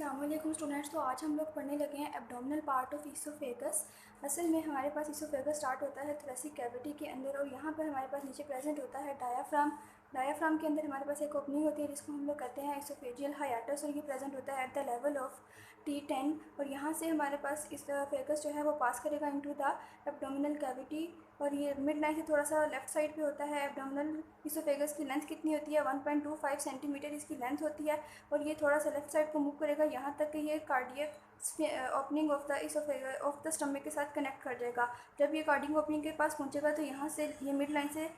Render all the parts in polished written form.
अस्सलाम वालेकुम स्टूडेंट्स। तो आज हम लोग पढ़ने लगे हैं एब्डोमिनल पार्ट ऑफ ईसोफेगस। असल में हमारे पास ईसोफेगस स्टार्ट होता है थोरेसिक कैविटी के अंदर और यहाँ पर हमारे पास नीचे प्रेजेंट होता है डायाफ्राम। डायाफ्राम के अंदर हमारे पास एक ओपनिंग होती है जिसको हम लोग कहते हैं ईसोफेजियल हाइएटस, और ये प्रेजेंट होता है at the level of T10। और यहाँ से हमारे पास ईसोफेगस जो है वो पास करेगा इनटू द एब्डोमिनल कैविटी। और ये मिड लाइन से थोड़ा सा लेफ्ट साइड पे होता है। एब्डोमिनल ईसोफेगस की लेंथ कितनी होती है? 1.25 सेंटीमीटर इसकी लेंथ होती है। और ये थोड़ा सा लेफ्ट साइड को मूव करेगा यहाँ तक कि ये cardiac opening of the oesophagus of the stomach के साथ कनेक्ट कर जाएगा। जब ये कार्डियक ओपनिंग के पास पहुँचेगा तो यहाँ से ये मिड लाइन से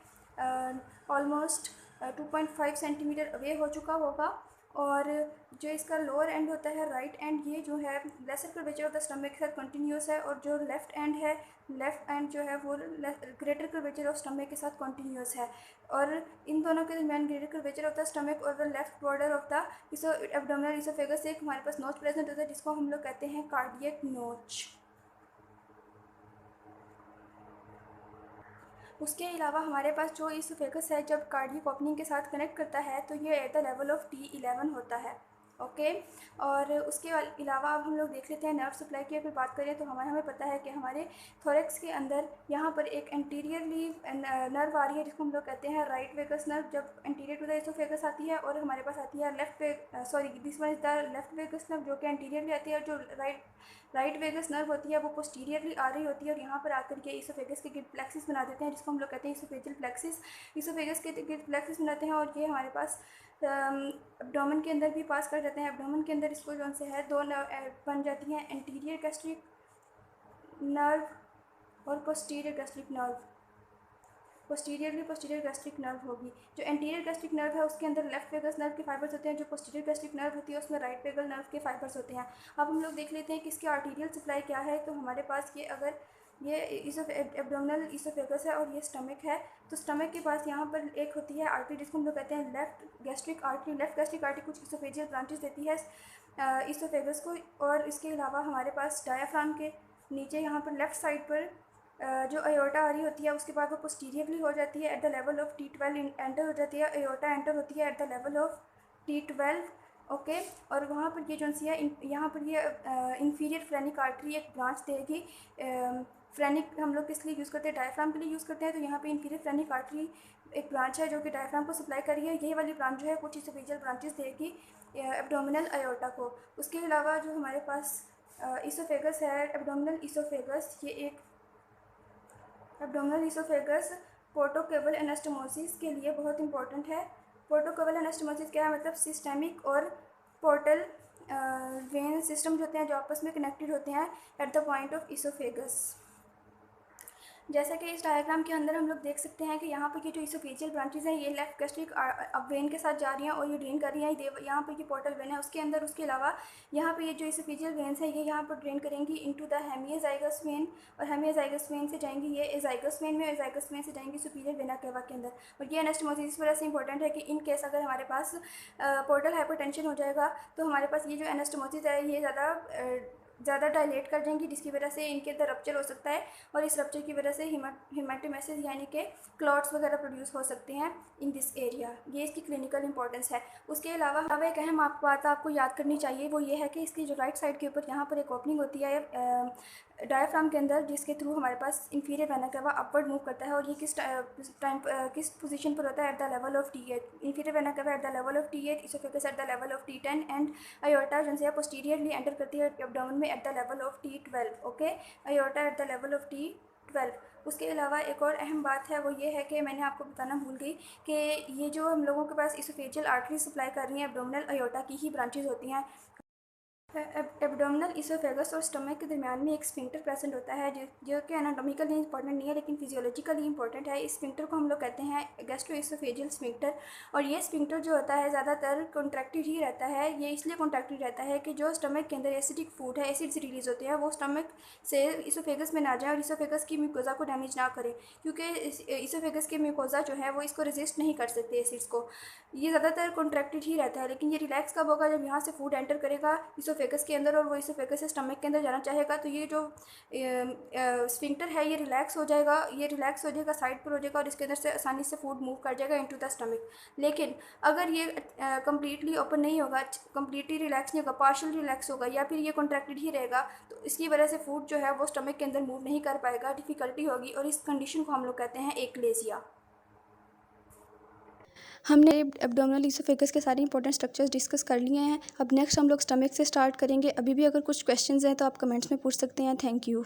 ऑलमोस्ट 2.5 सेंटीमीटर अवे हो चुका होगा। और जो इसका लोअर एंड होता है राइट एंड, ये जो है lesser curvature of the stomach के साथ कंटिन्यूस है। और जो लेफ्ट एंड जो है वो ग्रेटर कर्वेचर ऑफ स्टमक के साथ कंटिन्यूस है। और इन दोनों के दरमियान greater curvature of the stomach और the left border of the abdominal oesophagus एक हमारे पास नोच प्रेजेंट होता है जिसको हम लोग कहते हैं कार्डियक नोच। उसके अलावा हमारे पास जो ईसोफेगस है जब कार्डियक ओपनिंग के साथ कनेक्ट करता है तो ये eight the level of T11 होता है। ओके। और उसके अलावा अब हम लोग देख लेते हैं नर्व सप्लाई की अगर बात करें तो हमें पता है कि हमारे थोरेक्स के अंदर यहाँ पर एक एंटीरियरली नर्व आ रही है जिसको हम लोग कहते हैं राइट वेगस नर्व। जब एंटीरियर टू द ईसोफेगस आती है और हमारे पास आती है this one is the left vagus nerve जो कि एंटीरियरली आती है। और जो राइट वेगस नर्व होती है वो पोस्टीरियरली आ रही होती है और यहाँ पर आकर के ईसोफेगस के गिल्ट प्लेक्सिस बना देते हैं जिसको हम लोग कहते हैं ईसोफेजियल प्लेक्सिस। ईसोफेगस के गिल्ट प्लेक्सिस बनाते हैं और ये हमारे पास एब्डोमेन के अंदर भी पास कर जाते हैं। एब्डोमेन के अंदर इसको जो से है दो नर्व बन जाती हैं, एंटीरियर गैस्ट्रिक नर्व और posterior gastric nerve. Posterior gastric nerve होगी। जो एंटीरियर गैस्ट्रिक नर्व है उसके अंदर लेफ्ट वेगस नर्व के फाइबर्स होते हैं। जो पोस्टीरियर गैस्ट्रिक नर्व होती है उसमें राइट वेगल नर्व के फाइबर्स होते हैं। अब हम लोग देख लेते हैं कि इसकी आर्टीरियल सप्लाई क्या है। तो हमारे पास ये अगर ये एब्डोमिनल ईसोफेगस है और ये स्टमक है तो स्टमक के पास यहाँ पर एक होती है आर्टरी जिसको हम लोग कहते हैं left gastric artery. Left gastric artery कुछ ईसोफेजियल ब्रांचेस देती है ईसोफेगस को। और इसके अलावा हमारे पास डायाफ्राम के नीचे यहाँ पर लेफ्ट साइड पर जो अयोर्टा आ रही होती है उसके बाद वो पोस्टीरियरली हो जाती है at the level of T12 enter हो जाती है। अयोर्टा एंटर होती है at the level of T12। Okay. और वहाँ पर ये जो सी है यहाँ पर ये इंफीरियर फ्रेनिक आर्टरी एक ब्रांच देगी। फ्रेनिक हम लोग किस लिए यूज़ करते हैं? डायफ्राम के लिए यूज़ करते हैं। तो यहाँ पे इंफीरियर फ्रेनिक आर्टरी एक ब्रांच है जो कि डायफ्राम को सप्लाई कर रही है। यही वाली ब्रांच जो है कुछ ईसोफेजियल ब्रांचेस देगी एब्डोमिनल अयोर्टा को। उसके अलावा जो हमारे पास ईसोफेगस है एब्डोमिनल ईसोफेगस, ये एक एब्डोमिनल ईसोफेगस पोर्टोकेबल एनास्टोमोसिस के लिए बहुत इंपॉर्टेंट है। पोर्टोकेबल एनास्टोमोसिस क्या है? मतलब सिस्टेमिक और पोर्टल वेन सिस्टम जो होते हैं जो आपस में कनेक्टेड होते हैं at the point of oesophagus. जैसा कि इस डायग्राम के अंदर हम लोग देख सकते हैं कि यहाँ पर ये जो ईसोफेजियल ब्रांचेस हैं ये लेफ्ट गैस्ट्रिक वेन के साथ जा रही हैं और ये ड्रेन कर रही हैं। यहाँ पर ये पोर्टल वेन है उसके अंदर। उसके अलावा यहाँ पे ये जो ईसोफेजियल वेन्स है ये यहाँ पर ड्रेन करेंगी इनटू द हेमियोजाइगस वेन। और हेमियोजाइगस वेन से जाएंगी ये एजाइगस वेन में, एजाइगस वेन से जाएंगी सुपीरियर वेना केवा के अंदर। और ये एनास्टोमोसिस इस वजह से इंपॉर्टेंट है कि इन केस अगर हमारे पास पोर्टल हाइपरटेंशन हो जाएगा तो हमारे पास ये जो एनास्टोमोसिस है ये ज़्यादा डायलेट कर जाएंगी जिसकी वजह से इनके अंदर रप्चर हो सकता है। और इस रप्चर की वजह से हेमाटोमेसिस यानी कि क्लॉट्स वगैरह प्रोड्यूस हो सकते हैं इन दिस एरिया। ये इसकी क्लिनिकल इंपॉर्टेंस है। उसके अलावा अब एक अहम बात आपको याद करनी चाहिए वो ये है कि इसकी जो राइट साइड के ऊपर यहाँ पर एक ओपनिंग होती है डायफ्राम के अंदर जिसके थ्रू हमारे पास inferior vena cava upward move करता है। और ये किस पोजीशन पर होता है? At the level of T8। Inferior vena cava at the level of T8, oesophagus at the level of T10 and aorta जो है पोस्टीरियरली एंटर करती है एब्डोमेन में at the level of T12। Okay. Aorta at the level of T12। उसके अलावा एक और अहम बात है वो ये है कि मैंने आपको बताना भूल गई कि ये जो हम लोगों के पास ईसोफेजियल आर्टरी सप्लाई कर रही हैं एब्डोमिनल अयोर्टा की ही ब्रांचेज होती हैं। एब्डोमिनल ईसोफेगस और स्टमक के दरमियान में एक स्फिंक्टर प्रेजेंट होता है जो कि एनाटॉमिकली इंपॉर्टेंट नहीं है लेकिन फिजियोलॉजिकली इंपॉर्टेंट है। इस स्फिंक्टर को हम लोग कहते हैं गैस्ट्रोईसोफेजियल स्फिंक्टर। और ये स्फिंक्टर जो होता है ज़्यादातर कॉन्ट्रैक्टेड ही रहता है। ये इसलिए कॉन्ट्रैक्टेड रहता है कि जो स्टमक के अंदर एसिडिक फूड है, एसिड्स रिलीज होते हैं, वो स्टमक से ईसोफेगस में ना जाए और ईसोफेगस की म्यूकोजा को डैमेज ना करे क्योंकि ईसोफेगस के म्यूकोजा जो है वो इसको रेजिस्ट नहीं कर सकते एसिड्स को। ये ज़्यादातर कॉन्ट्रैक्टेड ही रहता है लेकिन ये रिलैक्स कब होगा? जब यहाँ से फूड एंटर करेगा ईसोफेगस ईसोफेगस के अंदर और वो ईसोफेगस से स्टमक के अंदर जाना चाहेगा, तो ये जो स्फिंक्टर है ये रिलैक्स हो जाएगा, साइड पर हो जाएगा और इसके अंदर से आसानी से फूड मूव कर जाएगा इनटू द स्टमक। लेकिन अगर ये कम्प्लीटली ओपन नहीं होगा, कम्प्लीटली रिलैक्स नहीं होगा, पार्शियल रिलैक्स होगा या फिर ये कॉन्ट्रैक्टेड ही रहेगा, तो इसकी वजह से फूड जो है वो स्टमक के अंदर मूव नहीं कर पाएगा, डिफ़िकल्टी होगी और इस कंडीशन को हम लोग कहते हैं एक्लेसिया। हमने एब्डोमिनल ईसोफेगस के सारे इंपॉर्टेंट स्ट्रक्चर्स डिस्कस कर लिए हैं। अब नेक्स्ट हम लोग स्टमक से स्टार्ट करेंगे। अभी भी अगर कुछ क्वेश्चंस हैं तो आप कमेंट्स में पूछ सकते हैं। Thank you.